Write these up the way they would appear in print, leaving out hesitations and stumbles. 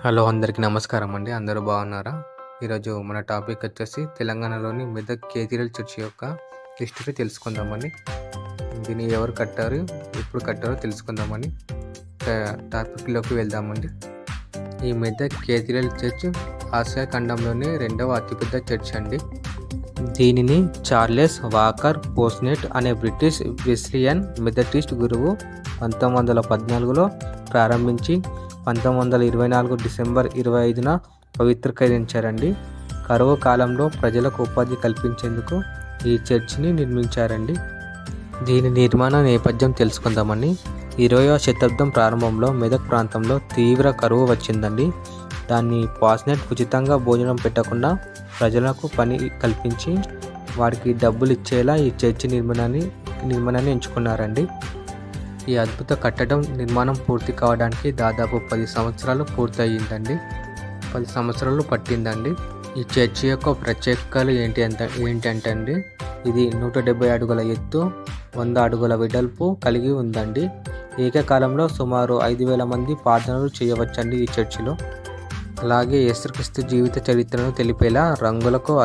Hello అందరికీ నమస్కారం అండి. అందరూ బాగున్నారా? ఈరోజు మన టాపిక్ వచ్చేసి తెలంగాణలోని మెదక్ కేథీడ్రల్ చర్చ్ యొక్క హిస్టరీ తెలుసుకుందామండి. దీన్ని ఎవరు కట్టారు, ఎప్పుడు కట్టారో తెలుసుకుందామని టాపిక్లోకి వెళ్దామండి. ఈ మెదక్ కేథీడ్రల్ చర్చ్ ఆసియా ఖండంలోనే రెండవ అతిపెద్ద చర్చ్ అండి. దీనిని చార్లెస్ వాకర్ పోస్నెట్ అనే బ్రిటిష్ వెస్లియన్ మెథడిస్ట్ గురువు 1914లో ప్రారంభించి 1924 డిసెంబర్ 25న పవిత్రీకరించారండి. కరువు కాలంలో ప్రజలకు ఉపాధి కల్పించేందుకు ఈ చర్చిని నిర్మించారండి. దీని నిర్మాణ నేపథ్యం తెలుసుకుందామని. 20వ శతాబ్దం ప్రారంభంలో మెదక్ ప్రాంతంలో తీవ్ర కరువు వచ్చిందండి. దాన్ని పాస్నెట్ ఉచితంగా భోజనం పెట్టకుండా ప్రజలకు పని కల్పించి వారికి డబ్బులు ఇచ్చేలా ఈ చర్చి నిర్మాణాన్ని ఎంచుకున్నారండి. ఈ అద్భుత కట్టడం నిర్మాణం పూర్తి కావడానికి దాదాపు 10 సంవత్సరాలు పూర్తయిందండి. 10 సంవత్సరాలు పట్టిందండి. ఈ చర్చి యొక్క ప్రత్యేకతలు ఏంటంటే అండి, ఇది 170 అడుగుల ఎత్తు, 100 అడుగుల వెడల్పు కలిగి ఉందండి. ఏకకాలంలో సుమారు 5,000 మంది ప్రార్థనలు చేయవచ్చండి ఈ చర్చిలో. అలాగే యేసుక్రీస్తు జీవిత చరిత్రను తెలిపేలా రంగులకు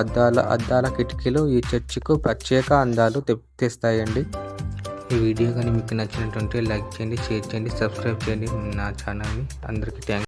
అద్దాల కిటికీలు ఈ చర్చికు ప్రత్యేక అందాలు తెస్తాయండి. ఈ వీడియో కానీ మీకు నచ్చినట్టుంటే లైక్ చేయండి, షేర్ చేయండి, సబ్స్క్రైబ్ చేయండి నా ఛానల్ని. అందరికీ థ్యాంక్స్.